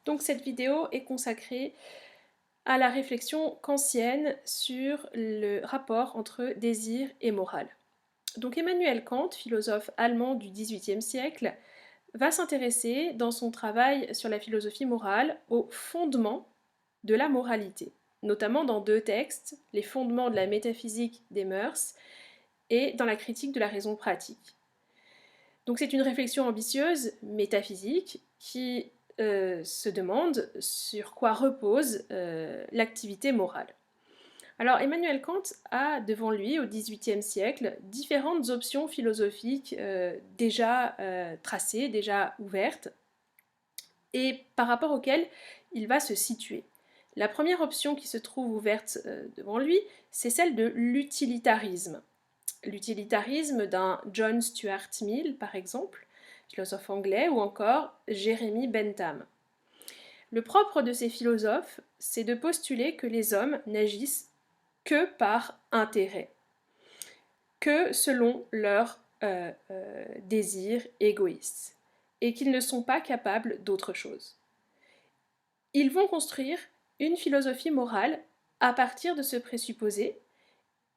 Donc cette vidéo est consacrée à la réflexion kantienne sur le rapport entre désir et morale. Donc Emmanuel Kant, philosophe allemand du XVIIIe siècle, va s'intéresser dans son travail sur la philosophie morale aux fondements de la moralité, notamment dans deux textes, Les fondements de la métaphysique des mœurs et dans la critique de la raison pratique. Donc c'est une réflexion ambitieuse, métaphysique, qui se demande sur quoi repose l'activité morale. Alors Emmanuel Kant a devant lui, au XVIIIe siècle, différentes options philosophiques déjà tracées, déjà ouvertes, et par rapport auxquelles il va se situer. La première option qui se trouve ouverte devant lui, c'est celle de l'utilitarisme. L'utilitarisme d'un John Stuart Mill, par exemple, philosophe anglais, ou encore Jeremy Bentham. Le propre de ces philosophes, c'est de postuler que les hommes n'agissent que par intérêt, que selon leurs désirs égoïstes, et qu'ils ne sont pas capables d'autre chose. Ils vont construire une philosophie morale à partir de ce présupposé,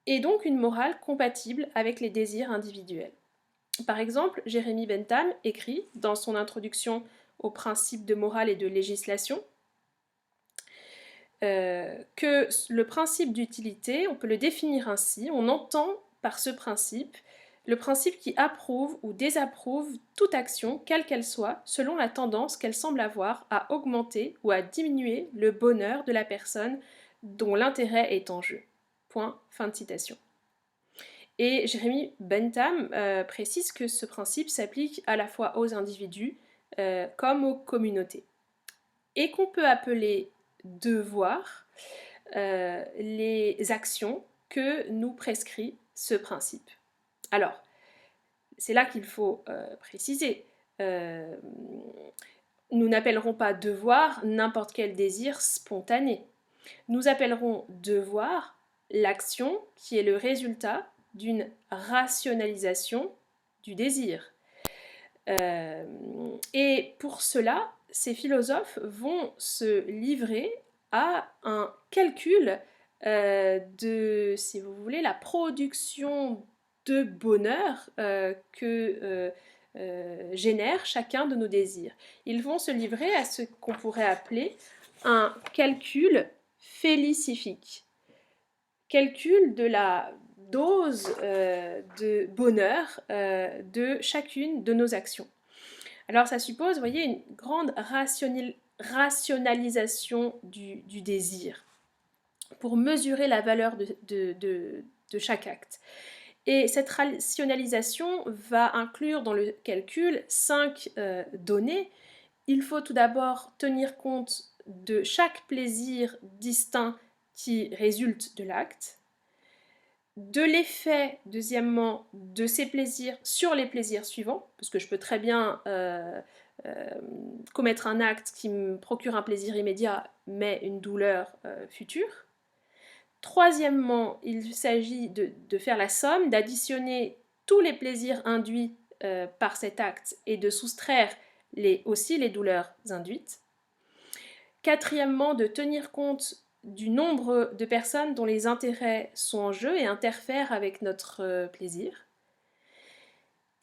et donc une morale compatible avec les désirs individuels. Par exemple, Jeremy Bentham écrit dans son introduction aux principes de morale et de législation que le principe d'utilité, on peut le définir ainsi, on entend par ce principe le principe qui approuve ou désapprouve toute action, quelle qu'elle soit, selon la tendance qu'elle semble avoir à augmenter ou à diminuer le bonheur de la personne dont l'intérêt est en jeu. Point, fin de citation. Et Jeremy Bentham précise que ce principe s'applique à la fois aux individus comme aux communautés. Et qu'on peut appeler devoir les actions que nous prescrit ce principe. Alors, c'est là qu'il faut préciser. Nous n'appellerons pas devoir n'importe quel désir spontané. Nous appellerons devoir l'action qui est le résultat d'une rationalisation du désir. Et pour cela, ces philosophes vont se livrer à un calcul de, si vous voulez, la production de bonheur que génère chacun de nos désirs. Ils vont se livrer à ce qu'on pourrait appeler un calcul félicifique. Calcul de la dose de bonheur de chacune de nos actions. Alors ça suppose, vous voyez, une grande rationalisation du désir pour mesurer la valeur de chaque acte. Et cette rationalisation va inclure dans le calcul 5 données. Il faut tout d'abord tenir compte de chaque plaisir distinct qui résulte de l'acte, de l'effet, deuxièmement, de ces plaisirs sur les plaisirs suivants, parce que je peux très bien commettre un acte qui me procure un plaisir immédiat, mais une douleur future. Troisièmement, il s'agit de faire la somme, d'additionner tous les plaisirs induits par cet acte et de soustraire aussi les douleurs induites. Quatrièmement, de tenir compte du nombre de personnes dont les intérêts sont en jeu et interfèrent avec notre plaisir.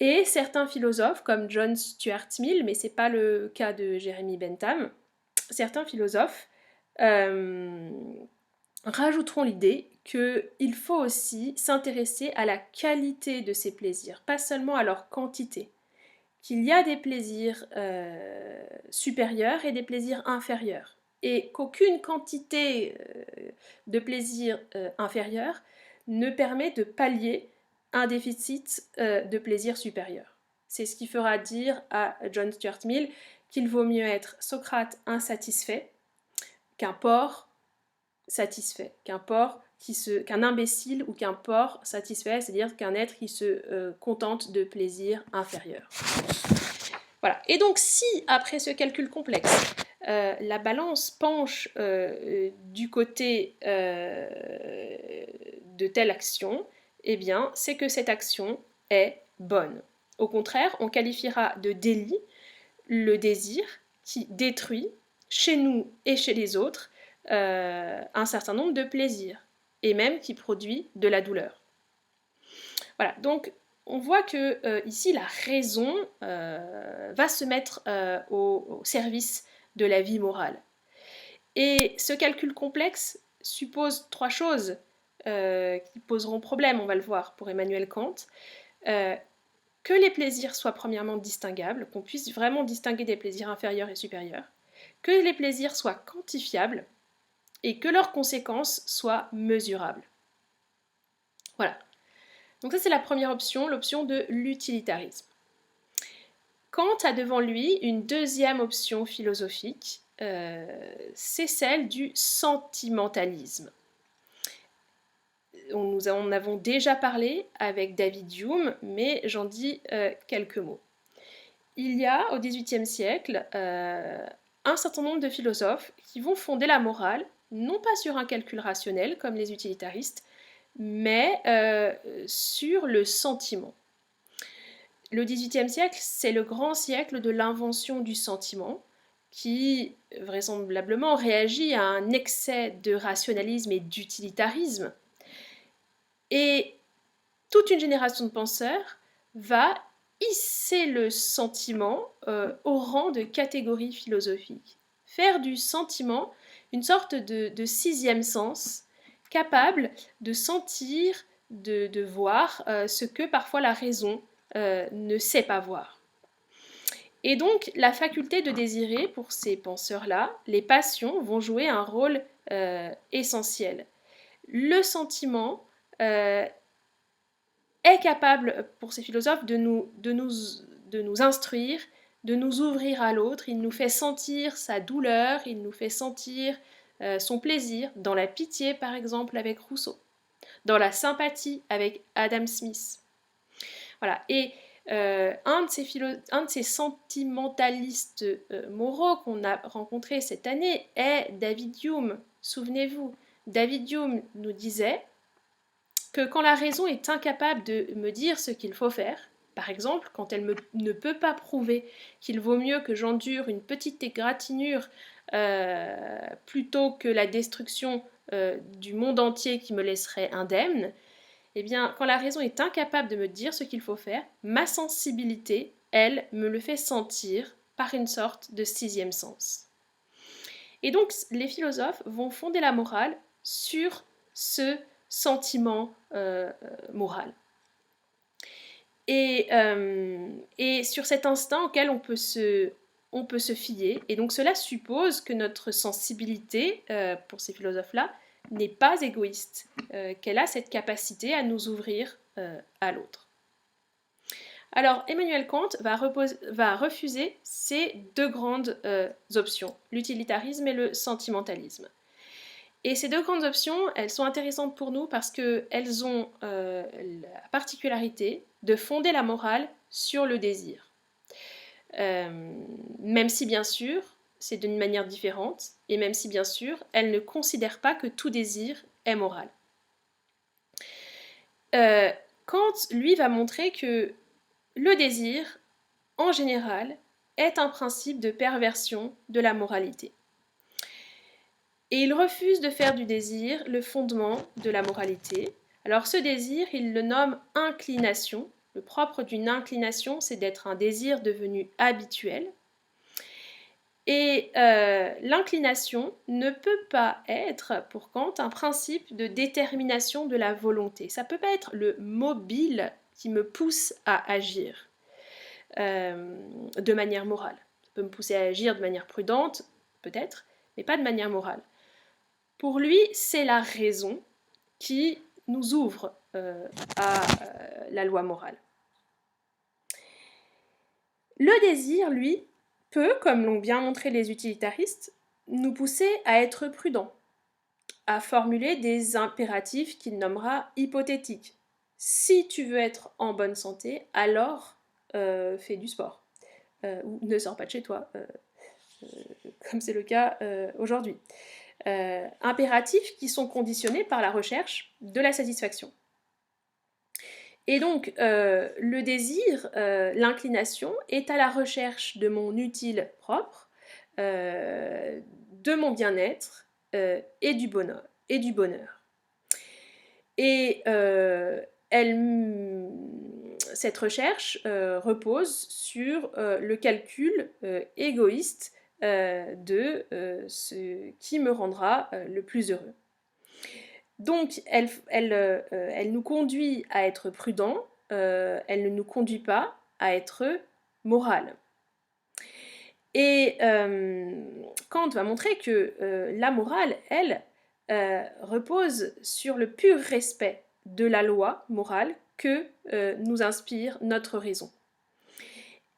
Et certains philosophes, comme John Stuart Mill, mais ce n'est pas le cas de Jeremy Bentham, certains philosophes rajouteront l'idée qu'il faut aussi s'intéresser à la qualité de ces plaisirs, pas seulement à leur quantité. Qu'il y a des plaisirs supérieurs et des plaisirs inférieurs. Et qu'aucune quantité de plaisir inférieur ne permet de pallier un déficit de plaisir supérieur. C'est ce qui fera dire à John Stuart Mill qu'il vaut mieux être Socrate insatisfait qu'un porc satisfait, qu'un imbécile ou qu'un porc satisfait, c'est-à-dire qu'un être qui se contente de plaisirs inférieurs. Voilà. Et donc si, après ce calcul complexe, la balance penche du côté de telle action, eh bien, c'est que cette action est bonne. Au contraire, on qualifiera de délit le désir qui détruit chez nous et chez les autres, un certain nombre de plaisirs, et même qui produit de la douleur. Voilà, donc on voit que ici la raison va se mettre au service de la vie morale. Et ce calcul complexe suppose trois choses qui poseront problème, on va le voir, pour Emmanuel Kant. Que les plaisirs soient premièrement distinguables, qu'on puisse vraiment distinguer des plaisirs inférieurs et supérieurs, que les plaisirs soient quantifiables et que leurs conséquences soient mesurables. Voilà. Donc ça c'est la première option, l'option de l'utilitarisme. Kant a devant lui une deuxième option philosophique, c'est celle du sentimentalisme. Nous en avons déjà parlé avec David Hume, mais j'en dis quelques mots. Il y a au XVIIIe siècle un certain nombre de philosophes qui vont fonder la morale, non pas sur un calcul rationnel comme les utilitaristes, mais sur le sentiment. Le XVIIIe siècle, c'est le grand siècle de l'invention du sentiment, qui vraisemblablement réagit à un excès de rationalisme et d'utilitarisme. Et toute une génération de penseurs va hisser le sentiment au rang de catégorie philosophique. Faire du sentiment une sorte de sixième sens, capable de sentir, de voir ce que parfois la raison ne sait pas voir. Et donc, la faculté de désirer, pour ces penseurs-là, les passions vont jouer un rôle essentiel. Le sentiment est capable, pour ces philosophes, de nous instruire, de nous ouvrir à l'autre. Il nous fait sentir sa douleur, il nous fait sentir son plaisir, dans la pitié, par exemple, avec Rousseau, dans la sympathie, avec Adam Smith. Voilà. Et un de ces sentimentalistes moraux qu'on a rencontré cette année est David Hume. Souvenez-vous, David Hume nous disait que quand la raison est incapable de me dire ce qu'il faut faire, par exemple, quand elle ne peut pas prouver qu'il vaut mieux que j'endure une petite égratignure plutôt que la destruction du monde entier qui me laisserait indemne, eh bien, quand la raison est incapable de me dire ce qu'il faut faire, ma sensibilité, elle, me le fait sentir par une sorte de sixième sens. Et donc, les philosophes vont fonder la morale sur ce sentiment moral. Et sur cet instinct auquel on peut se fier. Et donc cela suppose que notre sensibilité, pour ces philosophes-là, n'est pas égoïste, qu'elle a cette capacité à nous ouvrir à l'autre. Alors Emmanuel Kant va refuser ces deux grandes options, l'utilitarisme et le sentimentalisme. Et ces deux grandes options, elles sont intéressantes pour nous parce qu'elles ont la particularité de fonder la morale sur le désir. Même si bien sûr, c'est d'une manière différente, et même si bien sûr, elles ne considèrent pas que tout désir est moral. Kant, lui, va montrer que le désir, en général, est un principe de perversion de la moralité. Et il refuse de faire du désir le fondement de la moralité. Alors ce désir, il le nomme inclination. Le propre d'une inclination, c'est d'être un désir devenu habituel. Et l'inclination ne peut pas être, pour Kant, un principe de détermination de la volonté. Ça ne peut pas être le mobile qui me pousse à agir de manière morale. Ça peut me pousser à agir de manière prudente, peut-être, mais pas de manière morale. Pour lui, c'est la raison qui nous ouvre à la loi morale. Le désir, lui, peut, comme l'ont bien montré les utilitaristes, nous pousser à être prudents, à formuler des impératifs qu'il nommera hypothétiques. Si tu veux être en bonne santé, alors fais du sport. Ou ne sors pas de chez toi, comme c'est le cas aujourd'hui. Impératifs qui sont conditionnés par la recherche de la satisfaction. Et donc, le désir, l'inclination, est à la recherche de mon utile propre, de mon bien-être et du bonheur. Et cette recherche repose sur le calcul égoïste de ce qui me rendra le plus heureux. Donc, elle nous conduit à être prudent, elle ne nous conduit pas à être moral. Et Kant va montrer que la morale, elle, repose sur le pur respect de la loi morale que nous inspire notre raison.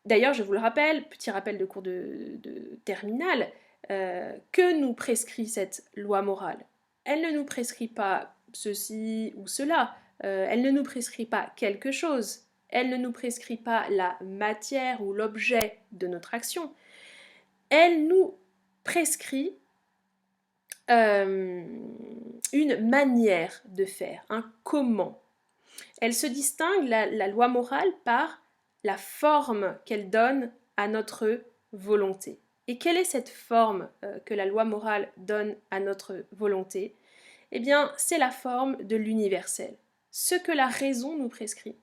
D'ailleurs, je vous le rappelle, petit rappel de cours de terminale, que nous prescrit cette loi morale? Elle ne nous prescrit pas ceci ou cela, elle ne nous prescrit pas quelque chose, elle ne nous prescrit pas la matière ou l'objet de notre action, elle nous prescrit une manière de faire, un comment. Elle se distingue, la loi morale, par la forme qu'elle donne à notre volonté. Et quelle est cette forme que la loi morale donne à notre volonté? Eh bien, c'est la forme de l'universel. Ce que la raison nous prescrit,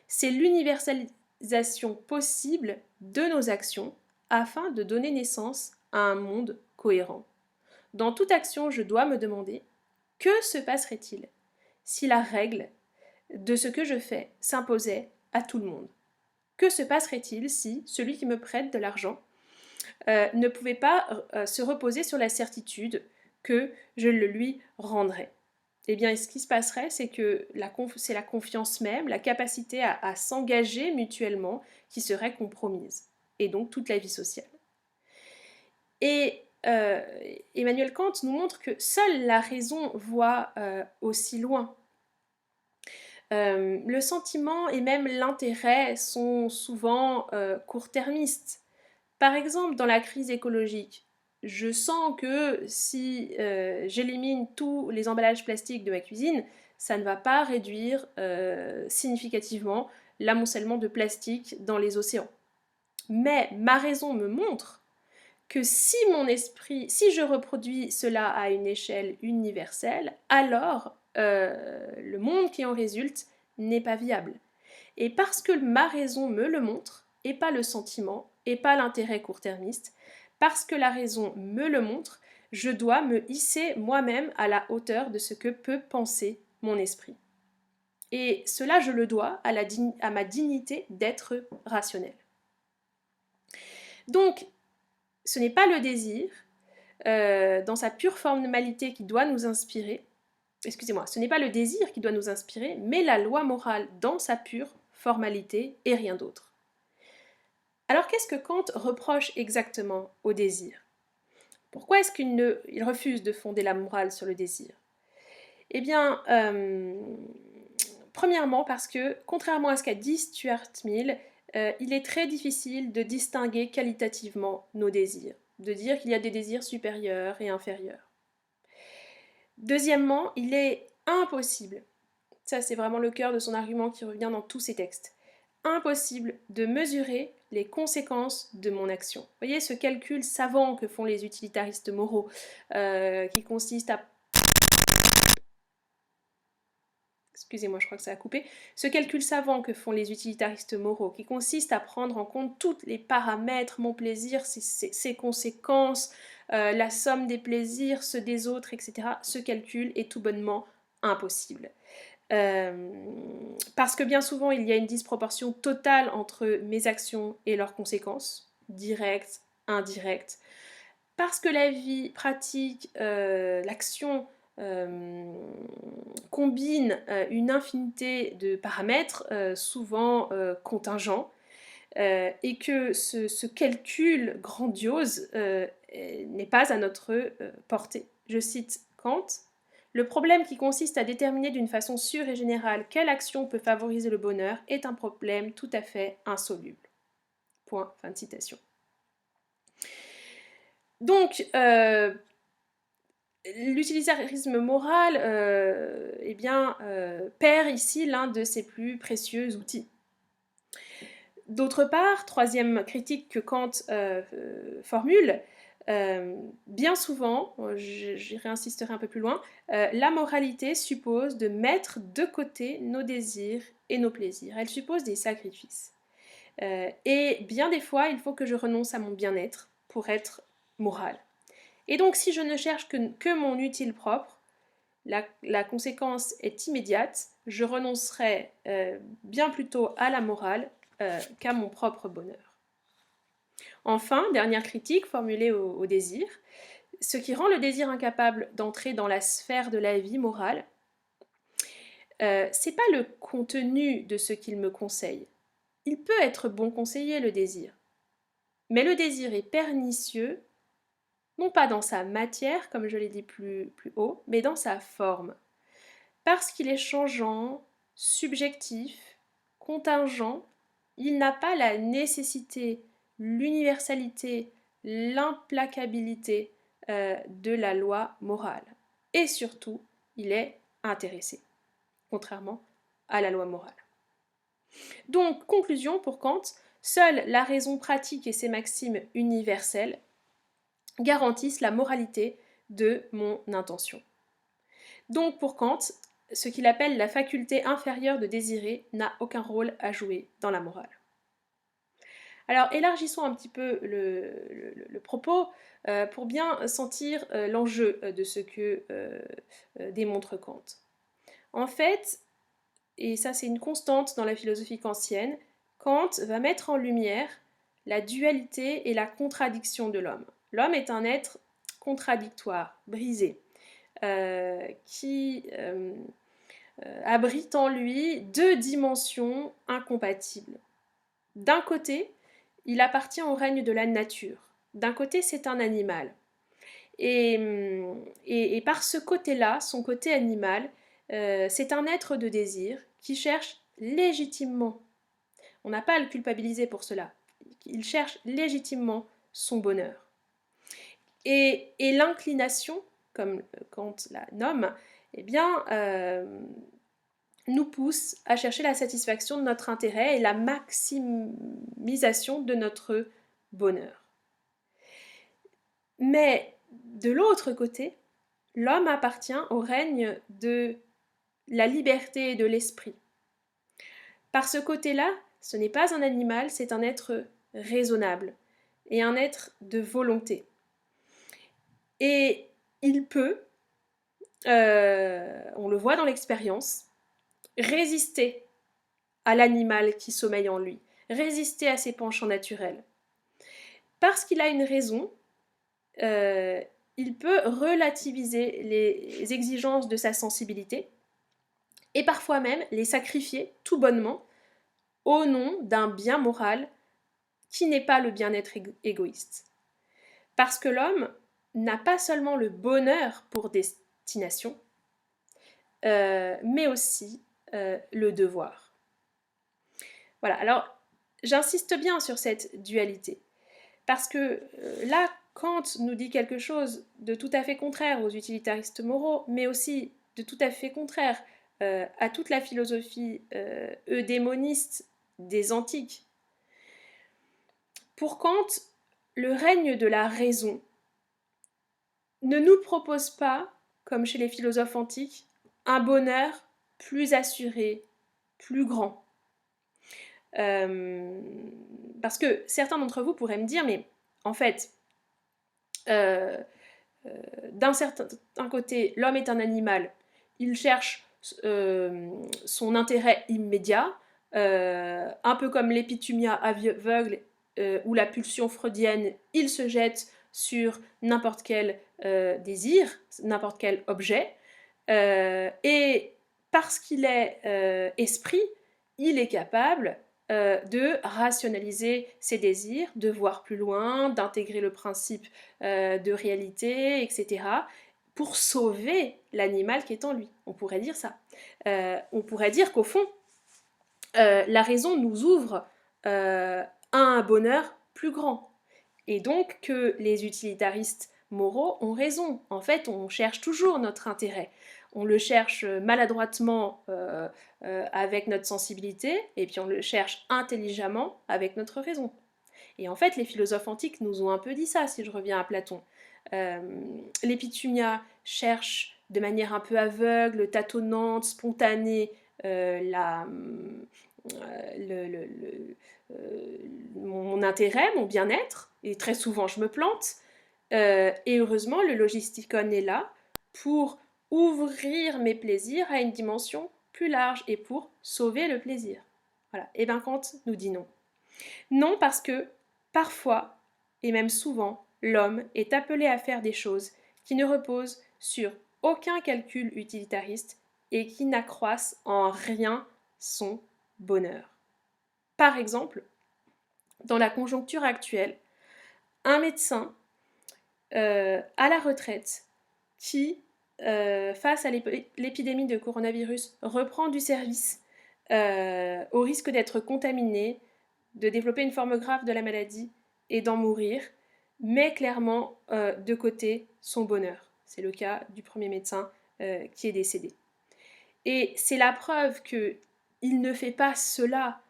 c'est l'universalisation possible de nos actions afin de donner naissance à un monde cohérent. Dans toute action, je dois me demander, que se passerait-il si la règle de ce que je fais s'imposait à tout le monde? Que se passerait-il si celui qui me prête de l'argent ne pouvait pas se reposer sur la certitude que je le lui rendrais? Eh bien, ce qui se passerait, c'est que c'est la confiance même, la capacité à s'engager mutuellement qui serait compromise, et donc toute la vie sociale. Et Emmanuel Kant nous montre que seule la raison voit aussi loin. Le sentiment et même l'intérêt sont souvent court-termistes. Par exemple, dans la crise écologique, je sens que si j'élimine tous les emballages plastiques de ma cuisine, ça ne va pas réduire significativement l'amoncellement de plastique dans les océans. Mais ma raison me montre que si je reproduis cela à une échelle universelle, alors le monde qui en résulte n'est pas viable. Et parce que ma raison me le montre, et pas le sentiment, et pas l'intérêt court-termiste, parce que la raison me le montre, je dois me hisser moi-même à la hauteur de ce que peut penser mon esprit. Et cela, je le dois à ma dignité d'être rationnel. Donc, ce n'est pas le désir, dans sa pure formalité qui doit nous inspirer, ce n'est pas le désir qui doit nous inspirer, mais la loi morale dans sa pure formalité et rien d'autre. Alors qu'est-ce que Kant reproche exactement au désir? Pourquoi est-ce qu'il refuse de fonder la morale sur le désir? Eh bien, premièrement parce que, contrairement à ce qu'a dit Stuart Mill, il est très difficile de distinguer qualitativement nos désirs, de dire qu'il y a des désirs supérieurs et inférieurs. Deuxièmement, il est impossible, ça c'est vraiment le cœur de son argument qui revient dans tous ses textes, impossible de mesurer les conséquences de mon action. Vous voyez ce calcul savant que font les utilitaristes moraux, qui consiste à... Excusez-moi, je crois que ça a coupé. Ce calcul savant que font les utilitaristes moraux, qui consiste à prendre en compte tous les paramètres, mon plaisir, ses conséquences, la somme des plaisirs, ceux des autres, etc. Ce calcul est tout bonnement impossible. Parce que bien souvent, il y a une disproportion totale entre mes actions et leurs conséquences, directes, indirectes. Parce que la vie pratique, l'action, combine une infinité de paramètres, souvent contingents, et que ce calcul grandiose n'est pas à notre portée. Je cite Kant: le problème qui consiste à déterminer d'une façon sûre et générale quelle action peut favoriser le bonheur est un problème tout à fait insoluble. Point, fin de citation. Donc, l'utilitarisme moral perd ici l'un de ses plus précieux outils. D'autre part, troisième critique que Kant formule, Bien souvent, j'y réinsisterai un peu plus loin, la moralité suppose de mettre de côté nos désirs et nos plaisirs. Elle suppose des sacrifices. Et bien des fois, il faut que je renonce à mon bien-être pour être morale. Et donc, si je ne cherche que mon utile propre, la conséquence est immédiate. Je renoncerai bien plutôt à la morale qu'à mon propre bonheur. Enfin, dernière critique formulée au désir, ce qui rend le désir incapable d'entrer dans la sphère de la vie morale, c'est pas le contenu de ce qu'il me conseille. Il peut être bon conseiller, le désir. Mais le désir est pernicieux, non pas dans sa matière, comme je l'ai dit plus haut, mais dans sa forme. Parce qu'il est changeant, subjectif, contingent, il n'a pas la nécessité, l'universalité, l'implacabilité de la loi morale. Et surtout, il est intéressé, contrairement à la loi morale. Donc, conclusion pour Kant, seule la raison pratique et ses maximes universelles garantissent la moralité de mon intention. Donc, pour Kant, ce qu'il appelle la faculté inférieure de désirer n'a aucun rôle à jouer dans la morale. Alors, élargissons un petit peu le propos pour bien sentir l'enjeu de ce que démontre Kant. En fait, et ça c'est une constante dans la philosophie kantienne, Kant va mettre en lumière la dualité et la contradiction de l'homme. L'homme est un être contradictoire, brisé, qui abrite en lui deux dimensions incompatibles. D'un côté, il appartient au règne de la nature. D'un côté, c'est un animal. Et par ce côté-là, son côté animal, c'est un être de désir qui cherche légitimement, on n'a pas à le culpabiliser pour cela, il cherche légitimement son bonheur. Et l'inclination, comme Kant la nomme, eh bien, nous pousse à chercher la satisfaction de notre intérêt et la maximisation de notre bonheur. Mais de l'autre côté, l'homme appartient au règne de la liberté et de l'esprit. Par ce côté-là, ce n'est pas un animal, c'est un être raisonnable et un être de volonté. Et il peut, on le voit dans l'expérience, résister à l'animal qui sommeille en lui, résister à ses penchants naturels. Parce qu'il a une raison, il peut relativiser les exigences de sa sensibilité et parfois même les sacrifier tout bonnement au nom d'un bien moral qui n'est pas le bien-être égoïste. Parce que l'homme n'a pas seulement le bonheur pour destination, mais aussi le devoir. Voilà, alors j'insiste bien sur cette dualité, parce que là, Kant nous dit quelque chose de tout à fait contraire aux utilitaristes moraux, mais aussi de tout à fait contraire à toute la philosophie eudémoniste des antiques. Pour Kant, le règne de la raison ne nous propose pas, comme chez les philosophes antiques, un bonheur plus assuré, plus grand. Parce que certains d'entre vous pourraient me dire, mais en fait, d'un certain côté, l'homme est un animal, il cherche son intérêt immédiat, un peu comme l'épithumia aveugle ou la pulsion freudienne, il se jette sur n'importe quel désir, n'importe quel objet, et parce qu'il est esprit, il est capable de rationaliser ses désirs, de voir plus loin, d'intégrer le principe de réalité, etc., pour sauver l'animal qui est en lui. On pourrait dire ça. On pourrait dire qu'au fond, la raison nous ouvre à un bonheur plus grand. Et donc que les utilitaristes moraux ont raison. En fait, on cherche toujours notre intérêt. On le cherche maladroitement avec notre sensibilité, et puis on le cherche intelligemment avec notre raison. Et en fait, les philosophes antiques nous ont un peu dit ça, si je reviens à Platon. L'épithumia cherche de manière un peu aveugle, tâtonnante, spontanée, mon intérêt, mon bien-être, et très souvent je me plante. Et heureusement, le logisticon est là pour ouvrir mes plaisirs à une dimension plus large et pour sauver le plaisir. Voilà. Et bien Kant nous dit non. Non parce que parfois, et même souvent, l'homme est appelé à faire des choses qui ne reposent sur aucun calcul utilitariste et qui n'accroissent en rien son bonheur. Par exemple, dans la conjoncture actuelle, un médecin à la retraite qui, face à l'épidémie de coronavirus, reprend du service au risque d'être contaminé, de développer une forme grave de la maladie et d'en mourir, met clairement de côté son bonheur. C'est le cas du premier médecin qui est décédé. Et c'est la preuve qu'il ne fait pas cela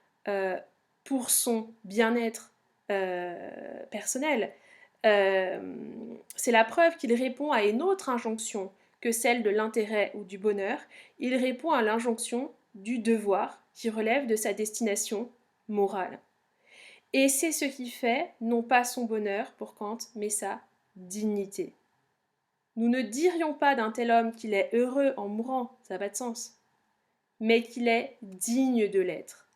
pour son bien-être personnel. C'est la preuve qu'il répond à une autre injonction que celle de l'intérêt ou du bonheur. Il répond à l'injonction du devoir qui relève de sa destination morale. Et c'est ce qui fait, non pas son bonheur pour Kant, mais sa dignité. Nous ne dirions pas d'un tel homme qu'il est heureux en mourant, ça n'a pas de sens, mais qu'il est digne de l'être.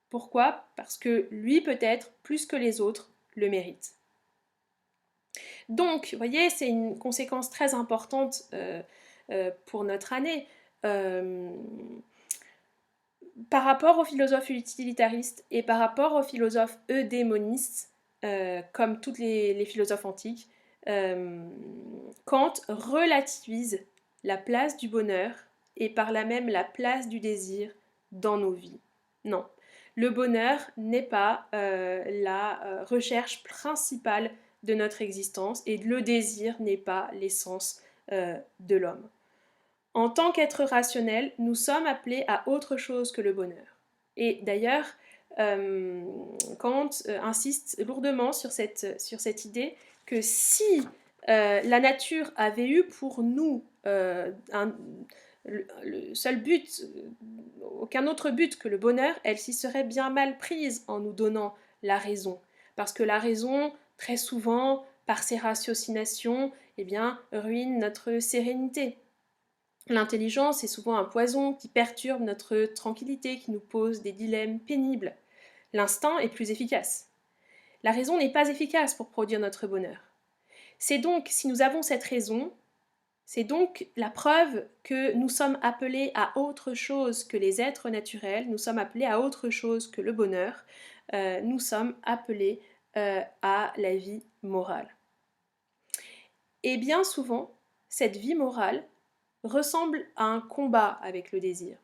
Pourquoi ? Parce que lui, peut-être, plus que les autres, le mérite. Donc, vous voyez, c'est une conséquence très importante pour notre année. Par rapport aux philosophes utilitaristes et par rapport aux philosophes eudémonistes, comme tous les philosophes antiques, Kant relativise la place du bonheur et par là même la place du désir dans nos vies. Non, le bonheur n'est pas la recherche principale de notre existence et le désir n'est pas l'essence de l'homme. En tant qu'être rationnel, nous sommes appelés à autre chose que le bonheur. Et d'ailleurs, Kant insiste lourdement sur cette idée que si la nature avait eu pour nous le seul but, aucun autre but que le bonheur, elle s'y serait bien mal prise en nous donnant la raison. Parce que la raison, très souvent, par ses ratiocinations, eh bien, ruine notre sérénité. L'intelligence est souvent un poison qui perturbe notre tranquillité, qui nous pose des dilemmes pénibles. L'instinct est plus efficace. La raison n'est pas efficace pour produire notre bonheur. C'est donc, si nous avons cette raison, c'est donc la preuve que nous sommes appelés à autre chose que les êtres naturels, nous sommes appelés à autre chose que le bonheur, nous sommes appelés à la vie morale. Et bien souvent, cette vie morale ressemble à un combat avec le désir.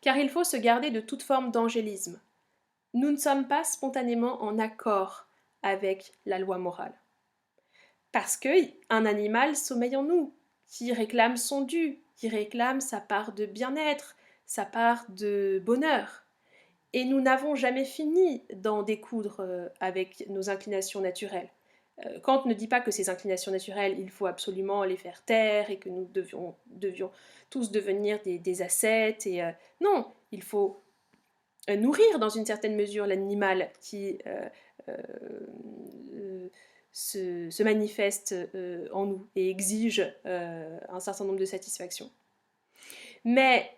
Car il faut se garder de toute forme d'angélisme. Nous ne sommes pas spontanément en accord avec la loi morale. Parce qu'un animal sommeille en nous, qui réclame son dû, qui réclame sa part de bien-être, sa part de bonheur. Et nous n'avons jamais fini d'en découdre avec nos inclinations naturelles. Kant ne dit pas que ces inclinations naturelles, il faut absolument les faire taire et que nous devions tous devenir des ascètes. Non, il faut nourrir dans une certaine mesure l'animal qui se manifeste en nous et exige un certain nombre de satisfactions. Mais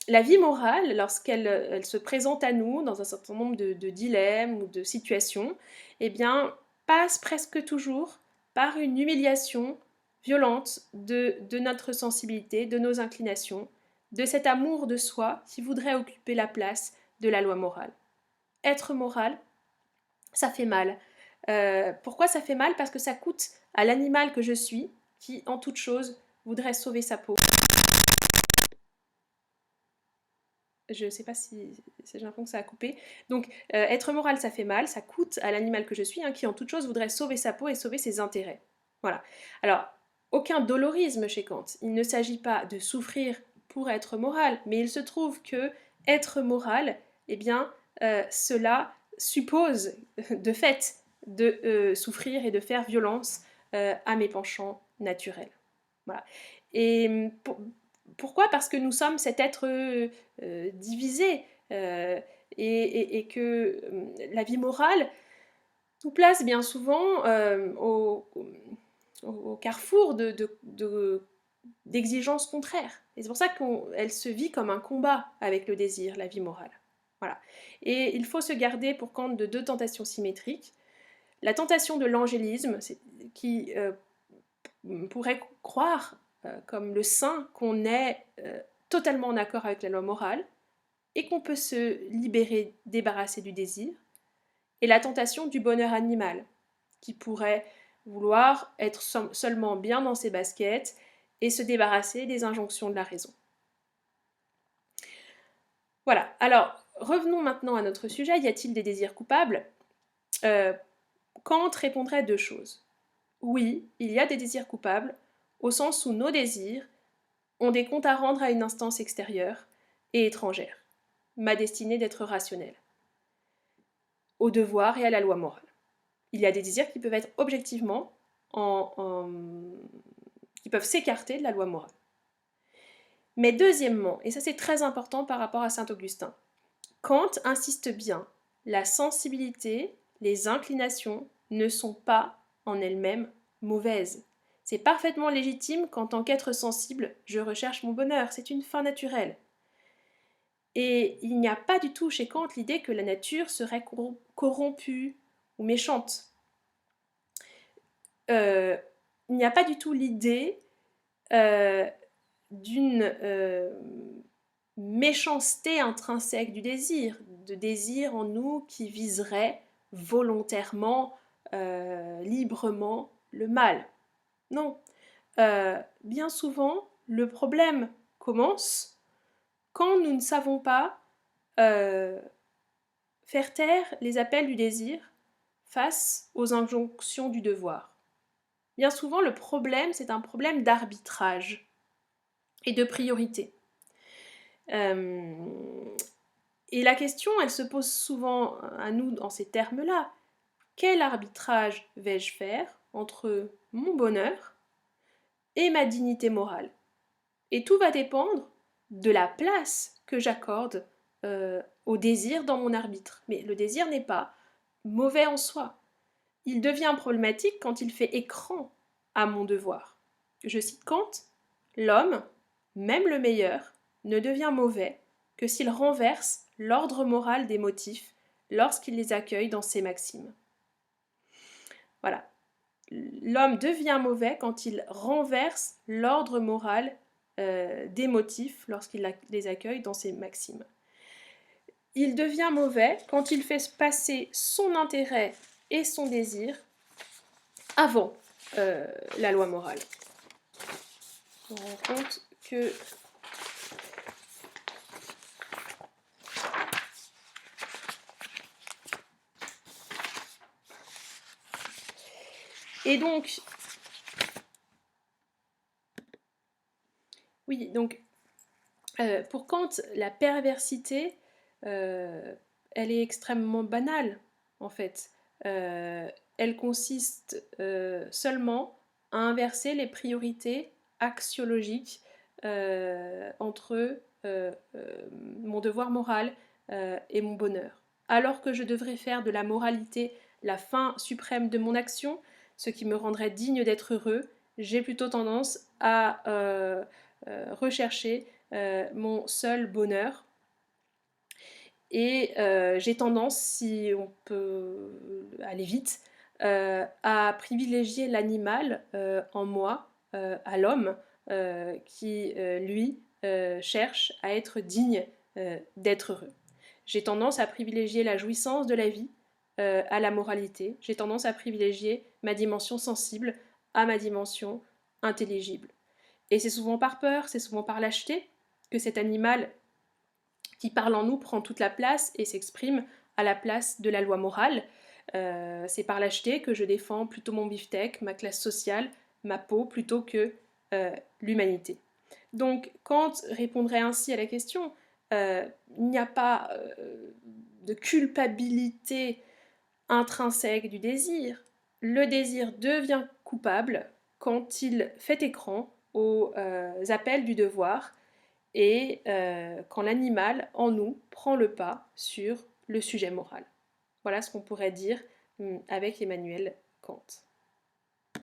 la vie morale, lorsqu'elle se présente à nous dans un certain nombre de dilemmes ou de situations, eh bien, passe presque toujours par une humiliation violente de notre sensibilité, de nos inclinations, de cet amour de soi qui voudrait occuper la place de la loi morale. Être moral, ça fait mal. Pourquoi ça fait mal ? Parce que ça coûte à l'animal que je suis, qui en toute chose voudrait sauver sa peau. Je ne sais pas si j'ai l'impression que ça a coupé. Donc, être moral, ça fait mal, ça coûte à l'animal que je suis, qui en toute chose voudrait sauver sa peau et sauver ses intérêts. Voilà. Alors, aucun dolorisme chez Kant. Il ne s'agit pas de souffrir pour être moral, mais il se trouve que être moral, eh bien, cela suppose de fait de souffrir et de faire violence à mes penchants naturels. Voilà. Et pourquoi? Parce que nous sommes cet être divisé et que la vie morale nous place bien souvent au carrefour d'exigences contraires. Et c'est pour ça qu'elle se vit comme un combat avec le désir, la vie morale. Voilà. Et il faut se garder pour Kant de deux tentations symétriques. La tentation de l'angélisme, qui pourrait croire, comme le saint, qu'on est totalement en accord avec la loi morale et qu'on peut se libérer, débarrasser du désir. Et la tentation du bonheur animal, qui pourrait vouloir être seulement bien dans ses baskets et se débarrasser des injonctions de la raison. Voilà, alors revenons maintenant à notre sujet. Y a-t-il des désirs coupables? Kant répondrait deux choses. Oui, il y a des désirs coupables, au sens où nos désirs ont des comptes à rendre à une instance extérieure et étrangère, ma destinée d'être rationnelle, au devoir et à la loi morale. Il y a des désirs qui peuvent être objectivement qui peuvent s'écarter de la loi morale. Mais deuxièmement, et ça c'est très important par rapport à Saint-Augustin, Kant insiste bien, la sensibilité, les inclinations ne sont pas en elles-mêmes mauvaises. C'est parfaitement légitime qu'en tant qu'être sensible, je recherche mon bonheur, c'est une fin naturelle. Et il n'y a pas du tout chez Kant l'idée que la nature serait corrompue ou méchante. Il n'y a pas du tout l'idée d'une méchanceté intrinsèque du désir, de désir en nous qui viserait volontairement, librement le mal. Non. Bien souvent, le problème commence quand nous ne savons pas faire taire les appels du désir face aux injonctions du devoir. Bien souvent, le problème, c'est un problème d'arbitrage et de priorité. Et la question, elle se pose souvent à nous en ces termes-là. Quel arbitrage vais-je faire entre mon bonheur et ma dignité morale? Et tout va dépendre de la place que j'accorde au désir dans mon arbitre. Mais le désir n'est pas mauvais en soi. Il devient problématique quand il fait écran à mon devoir. Je cite Kant, l'homme, même le meilleur, ne devient mauvais que s'il renverse l'ordre moral des motifs lorsqu'il les accueille dans ses maximes. Voilà. L'homme devient mauvais quand il renverse l'ordre moral des motifs lorsqu'il les accueille dans ses maximes. Il devient mauvais quand il fait passer son intérêt et son désir avant la loi morale. On rend compte que et donc oui, donc pour Kant, la perversité, elle est extrêmement banale, en fait. Elle consiste seulement à inverser les priorités axiologiques entre mon devoir moral et mon bonheur. Alors que je devrais faire de la moralité la fin suprême de mon action, ce qui me rendrait digne d'être heureux, j'ai plutôt tendance à rechercher mon seul bonheur. Et j'ai tendance, si on peut aller vite, à privilégier l'animal en moi, à l'homme, qui, lui, cherche à être digne d'être heureux. J'ai tendance à privilégier la jouissance de la vie à la moralité. J'ai tendance à privilégier ma dimension sensible à ma dimension intelligible. Et c'est souvent par peur, c'est souvent par lâcheté que cet animal qui parle en nous prend toute la place et s'exprime à la place de la loi morale. C'est par lâcheté que je défends plutôt mon beefsteak, ma classe sociale, ma peau, plutôt que l'humanité. Donc Kant répondrait ainsi à la question, il n'y a pas de culpabilité intrinsèque du désir. Le désir devient coupable quand il fait écran aux appels du devoir et quand l'animal en nous prend le pas sur le sujet moral. Voilà ce qu'on pourrait dire avec Emmanuel Kant.